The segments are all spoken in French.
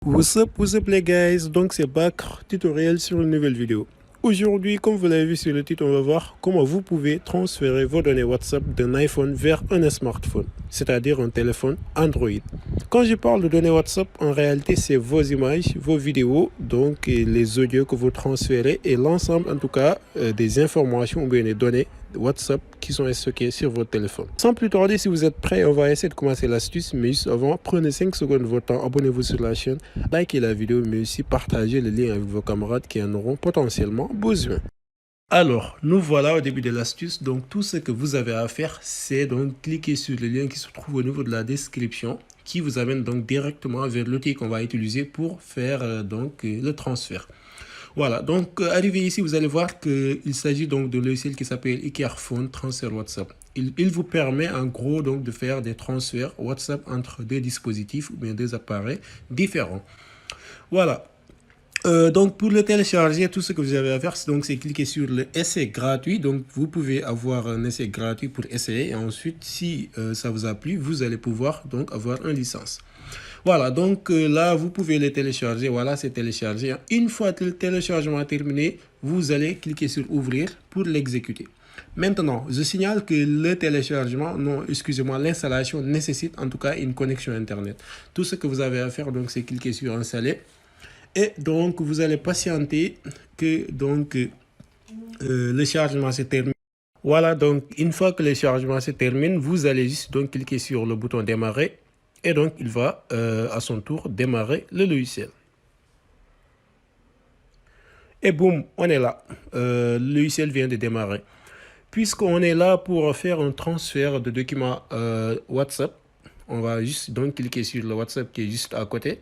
What's up les guys, donc c'est Bakr, tutoriel sur une nouvelle vidéo. Aujourd'hui, comme vous l'avez vu sur le titre, on va voir comment vous pouvez transférer vos données WhatsApp d'un iPhone vers un smartphone, c'est-à-dire un téléphone Android. Quand je parle de données WhatsApp, en réalité, c'est vos images, vos vidéos, donc les audios que vous transférez et l'ensemble, en tout cas, des informations ou bien des données WhatsApp qui sont stockées sur votre téléphone. Sans plus tarder, si vous êtes prêts, on va essayer de commencer l'astuce, mais juste avant, prenez 5 secondes de votre temps, abonnez-vous sur la chaîne, likez la vidéo, mais aussi partagez le lien avec vos camarades qui en auront potentiellement besoin. Alors, nous voilà au début de l'astuce. Donc, tout ce que vous avez à faire, c'est donc cliquer sur le lien qui se trouve au niveau de la description, qui vous amène donc directement vers l'outil qu'on va utiliser pour faire le transfert. Voilà, donc arrivé ici, vous allez voir qu'il s'agit donc de logiciel qui s'appelle Icarphone Transfer WhatsApp. Il vous permet en gros donc de faire des transferts WhatsApp entre deux dispositifs ou bien deux appareils différents. Voilà. Donc pour le télécharger, tout ce que vous avez à faire, c'est cliquer sur le essai gratuit. Donc vous pouvez avoir un essai gratuit pour essayer et ensuite si ça vous a plu, vous allez pouvoir donc avoir une licence. Voilà, donc là vous pouvez le télécharger. Voilà, c'est téléchargé. Une fois le téléchargement terminé, vous allez cliquer sur ouvrir pour l'exécuter. Maintenant, je signale que le téléchargement, non, excusez-moi, l'installation nécessite en tout cas une connexion internet. Tout ce que vous avez à faire, donc, c'est cliquer sur installer. Et donc, vous allez patienter que donc, le chargement se termine. Voilà, donc, une fois que le chargement se termine, vous allez juste donc cliquer sur le bouton démarrer. Et donc, il va à son tour démarrer le logiciel. Et boum, on est là. Le logiciel vient de démarrer. Puisqu'on est là pour faire un transfert de documents WhatsApp, on va juste donc cliquer sur le WhatsApp qui est juste à côté.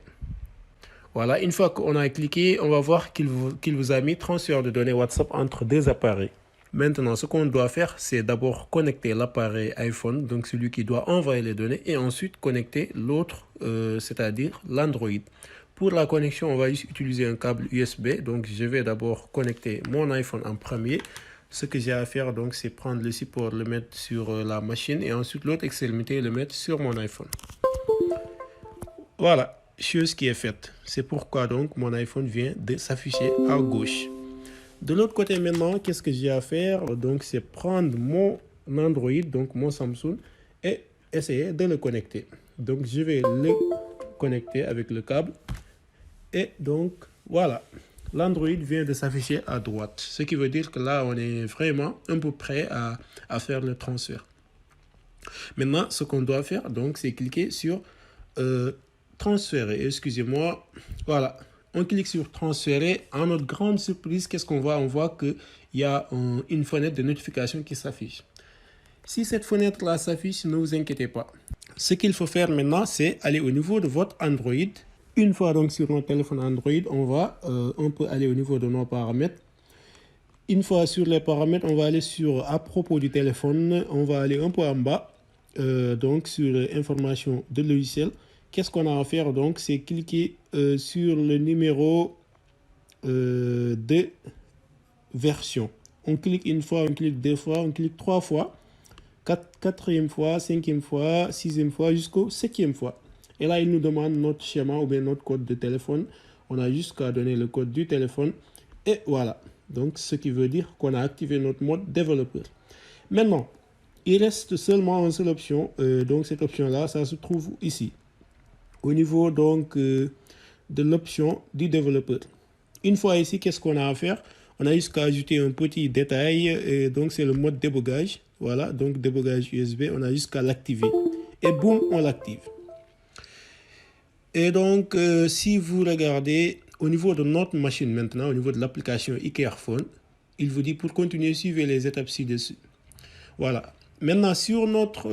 Voilà, une fois qu'on a cliqué, on va voir qu'il vous a mis transfert de données WhatsApp entre deux appareils. Maintenant, ce qu'on doit faire, c'est d'abord connecter l'appareil iPhone, donc celui qui doit envoyer les données, et ensuite connecter l'autre, c'est-à-dire l'Android. Pour la connexion, on va utiliser un câble USB. Donc, je vais d'abord connecter mon iPhone en premier. Ce que j'ai à faire, donc, c'est prendre le support, le mettre sur la machine, et ensuite l'autre extrémité, le mettre sur mon iPhone. Voilà. Chose qui est faite. C'est pourquoi donc mon iPhone vient de s'afficher à gauche. De l'autre côté maintenant, qu'est-ce que j'ai à faire? Donc c'est prendre mon Android, donc mon Samsung, et essayer de le connecter. Donc je vais le connecter avec le câble. Et donc voilà, l'Android vient de s'afficher à droite. Ce qui veut dire que là, on est vraiment un peu prêt à faire le transfert. Maintenant, ce qu'on doit faire, donc, c'est cliquer sur transférer, excusez-moi. Voilà, on clique sur transférer. À notre grande surprise, qu'est-ce qu'on voit? On voit qu'il y a une fenêtre de notification qui s'affiche. Si cette fenêtre-là s'affiche, ne vous inquiétez pas. Ce qu'il faut faire maintenant, c'est aller au niveau de votre Android. Une fois donc sur notre téléphone Android, on peut aller au niveau de nos paramètres. Une fois sur les paramètres, on va aller sur à propos du téléphone. On va aller un peu en bas, donc sur information de logiciel. Qu'est-ce qu'on a à faire donc? C'est cliquer sur le numéro de version. On clique une fois, on clique deux fois, on clique trois fois, quatrième fois, cinquième fois, sixième fois, jusqu'au septième fois. Et là, il nous demande notre schéma ou bien notre code de téléphone. On a juste qu'à donner le code du téléphone. Et voilà. Donc, ce qui veut dire qu'on a activé notre mode développeur. Maintenant, il reste seulement une seule option. Donc, cette option-là, ça se trouve ici. Au niveau donc de l'option du développeur. Une fois ici, qu'est-ce qu'on a à faire? On a juste qu'à ajouter un petit détail. Et donc, c'est le mode débogage. Voilà, donc débogage USB. On a juste qu'à l'activer. Et boum, on l'active. Et donc, si vous regardez au niveau de notre machine maintenant, au niveau de l'application Icarphone, il vous dit pour continuer, suivez les étapes ci-dessus. Voilà. Maintenant, sur notre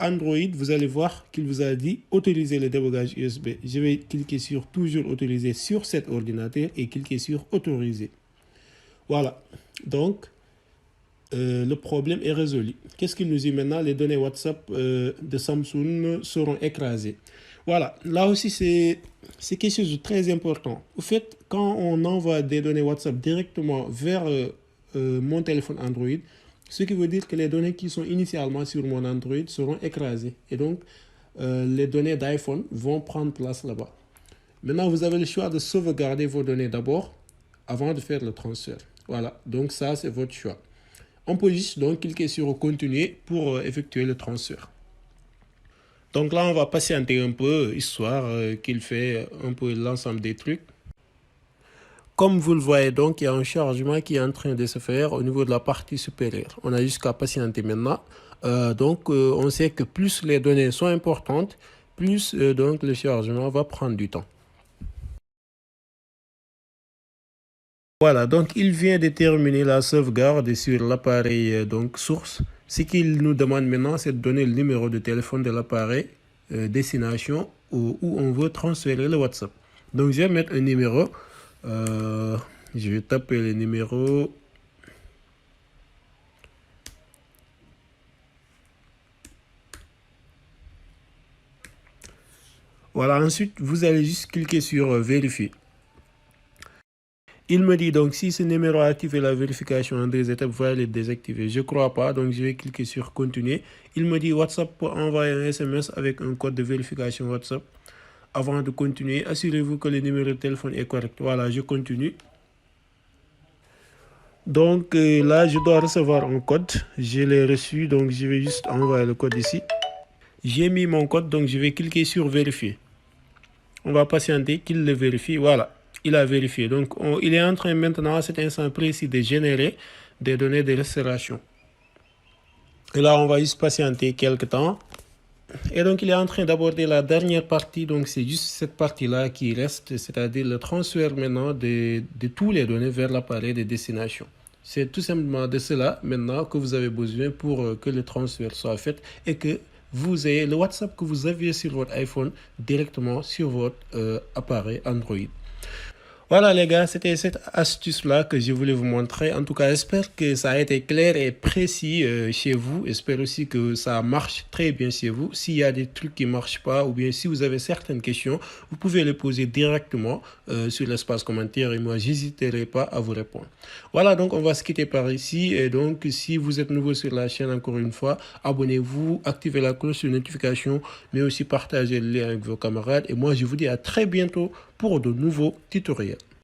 Android, vous allez voir qu'il vous a dit autoriser le débogage USB. Je vais cliquer sur toujours autoriser sur cet ordinateur et cliquer sur autoriser. Voilà. Donc, le problème est résolu. Qu'est-ce qu'il nous dit maintenant? Les données WhatsApp de Samsung seront écrasées. Voilà, là aussi c'est quelque chose de très important. Au fait, quand on envoie des données WhatsApp directement vers mon téléphone Android, ce qui veut dire que les données qui sont initialement sur mon Android seront écrasées. Et donc, les données d'iPhone vont prendre place là-bas. Maintenant, vous avez le choix de sauvegarder vos données d'abord avant de faire le transfert. Voilà, donc ça, c'est votre choix. On peut juste donc cliquer sur continuer pour effectuer le transfert. Donc là, on va patienter un peu, histoire qu'il fait un peu l'ensemble des trucs. Comme vous le voyez donc, il y a un chargement qui est en train de se faire au niveau de la partie supérieure. On a jusqu'à patienter maintenant. On sait que plus les données sont importantes, plus donc le chargement va prendre du temps. Voilà, donc il vient de terminer la sauvegarde sur l'appareil donc source. Ce qu'il nous demande maintenant, c'est de donner le numéro de téléphone de l'appareil destination où on veut transférer le WhatsApp. Donc je vais mettre un numéro. Je vais taper le numéro. Voilà, ensuite vous allez juste cliquer sur vérifier. Il me dit donc si ce numéro a activé la vérification en 2 étapes, vous allez le désactiver. Je ne crois pas, donc je vais cliquer sur continuer. Il me dit WhatsApp pour envoyer un SMS avec un code de vérification WhatsApp. Avant de continuer, assurez-vous que le numéro de téléphone est correct. Voilà, je continue. Donc là, je dois recevoir un code. Je l'ai reçu, donc je vais juste envoyer le code ici. J'ai mis mon code, donc je vais cliquer sur vérifier. On va patienter qu'il le vérifie. Voilà, il a vérifié. Donc, il est en train maintenant, à cet instant précis, de générer des données de restauration. Et là, on va juste patienter quelques temps. Et donc, il est en train d'aborder la dernière partie. Donc, c'est juste cette partie-là qui reste, c'est-à-dire le transfert maintenant de toutes les données vers l'appareil de destination. C'est tout simplement de cela maintenant que vous avez besoin pour que le transfert soit fait et que vous ayez le WhatsApp que vous aviez sur votre iPhone directement sur votre appareil Android. Voilà les gars, c'était cette astuce-là que je voulais vous montrer. En tout cas, j'espère que ça a été clair et précis chez vous. J'espère aussi que ça marche très bien chez vous. S'il y a des trucs qui ne marchent pas ou bien si vous avez certaines questions, vous pouvez les poser directement sur l'espace commentaire et moi, j'hésiterai pas à vous répondre. Voilà, donc on va se quitter par ici. Et donc, si vous êtes nouveau sur la chaîne, encore une fois, abonnez-vous, activez la cloche de notification, mais aussi partagez le lien avec vos camarades. Et moi, je vous dis à très bientôt pour de nouveaux tutoriels.